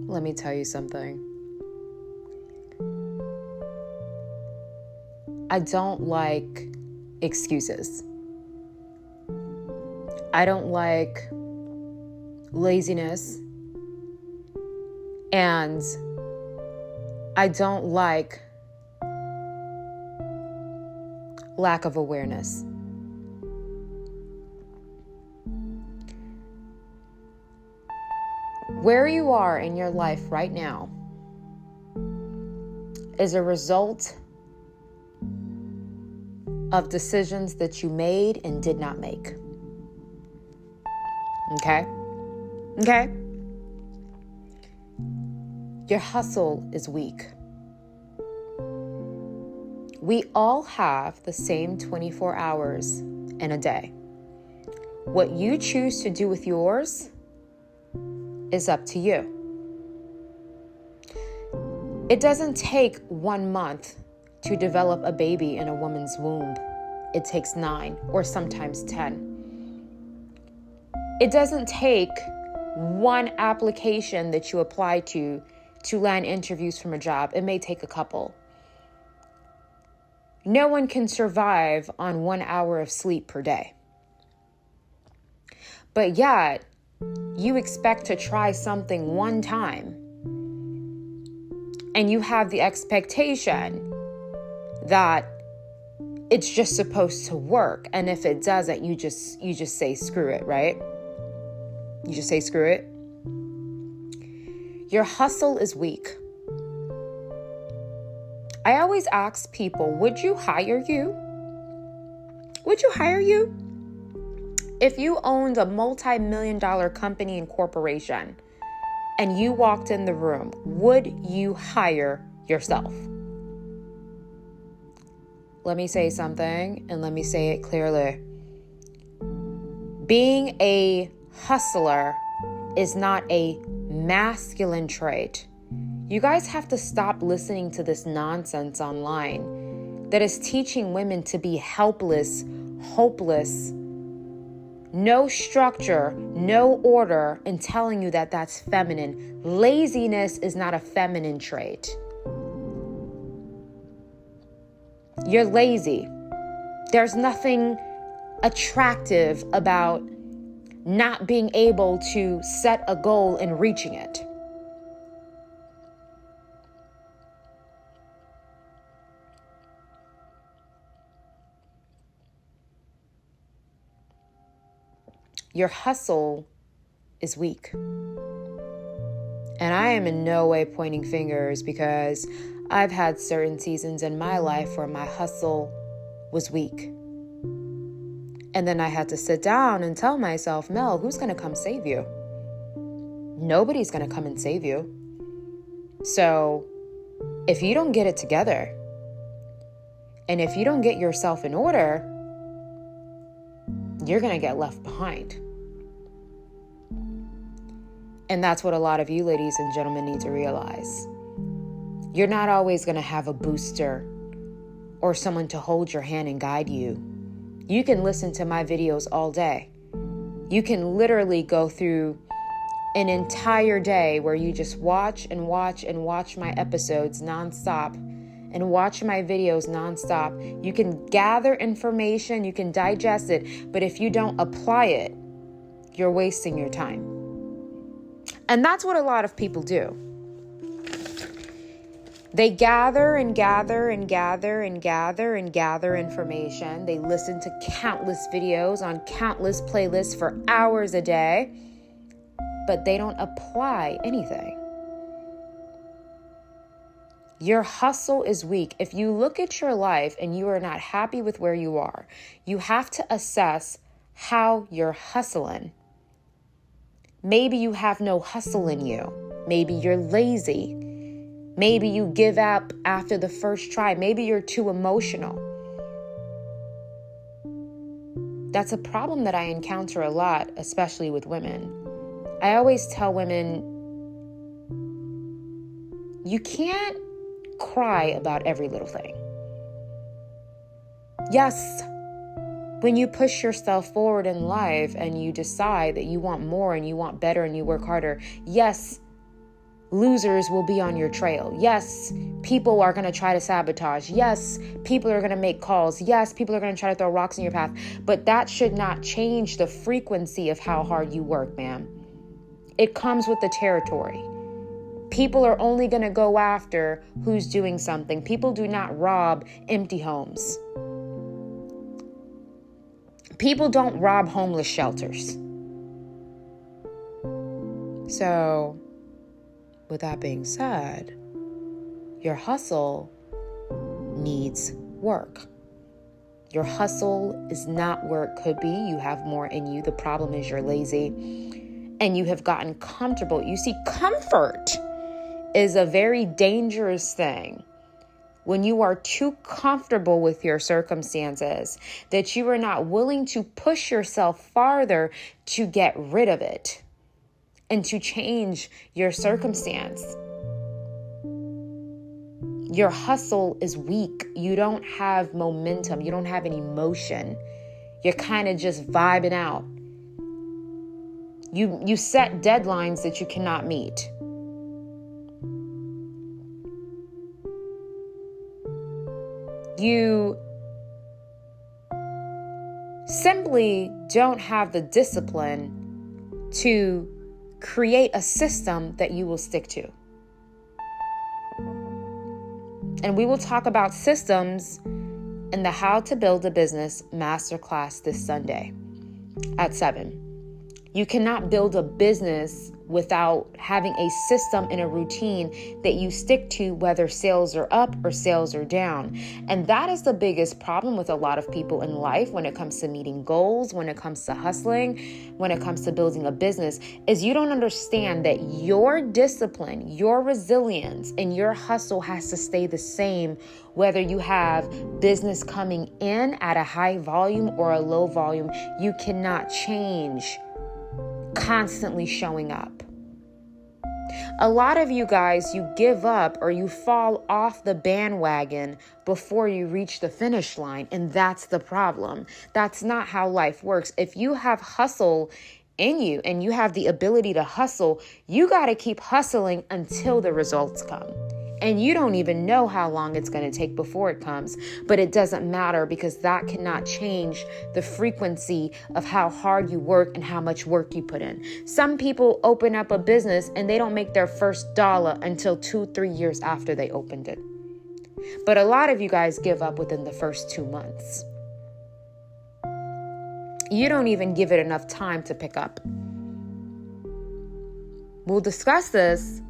Let me tell you something. I don't like excuses. I don't like laziness. And I don't like lack of awareness. Where you are in your life right now is a result of decisions that you made and did not make. Okay? Okay? Your hustle is weak. We all have the same 24 hours in a day. What you choose to do with yours is up to you. It doesn't take 1 month to develop a baby in a woman's womb. It takes 9 or sometimes 10. It doesn't take one application that you apply to land interviews from a job. It may take a couple. No one can survive on 1 hour of sleep per day. But yet, you expect to try something one time, and you have the expectation that it's just supposed to work. And if it doesn't, you just say screw it, right? You just say screw it. Your hustle is weak. I always ask people, would you hire you? Would you hire you? If you owned a multi-million-dollar company and corporation and you walked in the room, would you hire yourself? Let me say something, and let me say it clearly. Being a hustler is not a masculine trait. You guys have to stop listening to this nonsense online that is teaching women to be helpless, hopeless, no structure, no order, and telling you that that's feminine. Laziness is not a feminine trait. You're lazy. There's nothing attractive about not being able to set a goal and reaching it. Your hustle is weak. And I am in no way pointing fingers, because I've had certain seasons in my life where my hustle was weak. And then I had to sit down and tell myself, Mel, who's going to come save you? Nobody's going to come and save you. So if you don't get it together, and if you don't get yourself in order, you're going to get left behind. And that's what a lot of you ladies and gentlemen need to realize. You're not always going to have a booster or someone to hold your hand and guide you. You can listen to my videos all day. You can literally go through an entire day where you just watch and watch and watch my episodes nonstop and watch my videos nonstop. You can gather information, you can digest it, but if you don't apply it, you're wasting your time. And that's what a lot of people do. They gather and gather and gather and gather and gather information. They listen to countless videos on countless playlists for hours a day, but they don't apply anything. Your hustle is weak. If you look at your life and you are not happy with where you are, you have to assess how you're hustling. Maybe you have no hustle in you. Maybe you're lazy. Maybe you give up after the first try. Maybe you're too emotional. That's a problem that I encounter a lot, especially with women. I always tell women, you can't cry about every little thing. Yes, When you push yourself forward in life and you decide that you want more and you want better and you work harder, yes, losers will be on your trail. Yes, people are going to try to sabotage. Yes, people are going to make calls. Yes, people are going to try to throw rocks in your path. But that should not change the frequency of how hard you work, man. It comes with the territory. People are only going to go after who's doing something. People do not rob empty homes. People don't rob homeless shelters. So, with that being said, your hustle needs work. Your hustle is not where it could be. You have more in you. The problem is you're lazy and you have gotten comfortable. You see, comfort is a very dangerous thing. When you are too comfortable with your circumstances, that you are not willing to push yourself farther to get rid of it and to change your circumstance. Your hustle is weak. You don't have momentum. You don't have any motion. You're kind of just vibing out. You set deadlines that you cannot meet. You simply don't have the discipline to create a system that you will stick to. And we will talk about systems in the How to Build a Business Masterclass this Sunday at 7. You cannot build a business without having a system and a routine that you stick to, whether sales are up or sales are down. And that is the biggest problem with a lot of people in life when it comes to meeting goals, when it comes to hustling, when it comes to building a business, is you don't understand that your discipline, your resilience, and your hustle has to stay the same, whether you have business coming in at a high volume or a low volume. You cannot change constantly showing up. A lot of you guys, you give up or you fall off the bandwagon before you reach the finish line. And that's the problem. That's not how life works. If you have hustle in you and you have the ability to hustle, you got to keep hustling until the results come. And you don't even know how long it's going to take before it comes. But it doesn't matter, because that cannot change the frequency of how hard you work and how much work you put in. Some people open up a business and they don't make their first dollar until 2-3 years after they opened it. But a lot of you guys give up within the first 2 months. You don't even give it enough time to pick up. We'll discuss this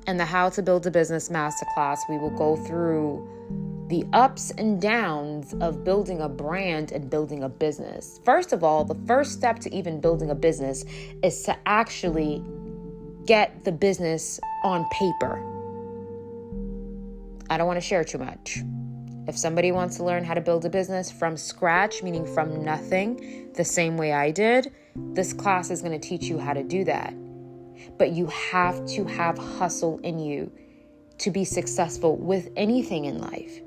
in the How to Build a Business Masterclass. We will go through the ups and downs of building a brand and building a business. First of all, the first step to even building a business is to actually get the business on paper. I don't want to share too much. If somebody wants to learn how to build a business from scratch, meaning from nothing, the same way I did, this class is going to teach you how to do that. But you have to have hustle in you to be successful with anything in life.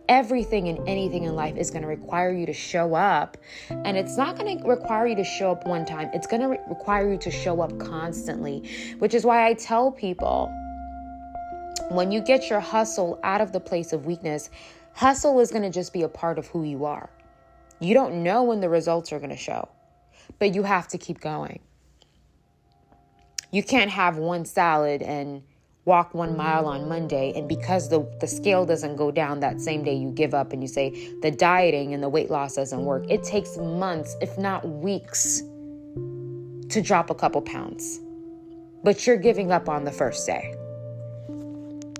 Everything and anything in life is going to require you to show up. And it's not going to require you to show up one time. It's going to require you to show up constantly, which is why I tell people, when you get your hustle out of the place of weakness, hustle is going to just be a part of who you are. You don't know when the results are going to show, but you have to keep going. You can't have one salad and walk 1 mile on Monday, and because the scale doesn't go down that same day, you give up and you say the dieting and the weight loss doesn't work. It takes months, if not weeks, to drop a couple pounds. But you're giving up on the first day.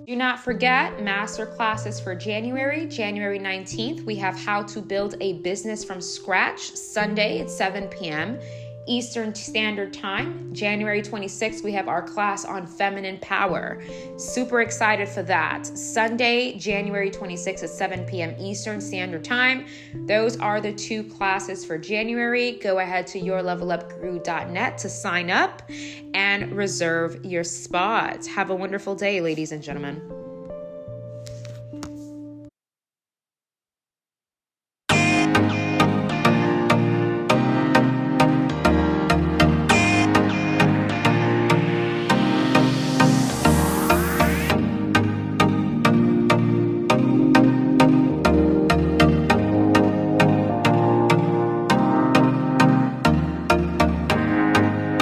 Do not forget, Masterclasses for January 19th. We have How to Build a Business from Scratch, Sunday at 7 p.m. Eastern Standard Time. January 26th, we have our class on feminine power. Super excited for that. Sunday, January 26th at 7 p.m. Eastern Standard Time. Those are the 2 classes for January. Go ahead to yourlevelupguru.net to sign up and reserve your spot. Have a wonderful day, ladies and gentlemen.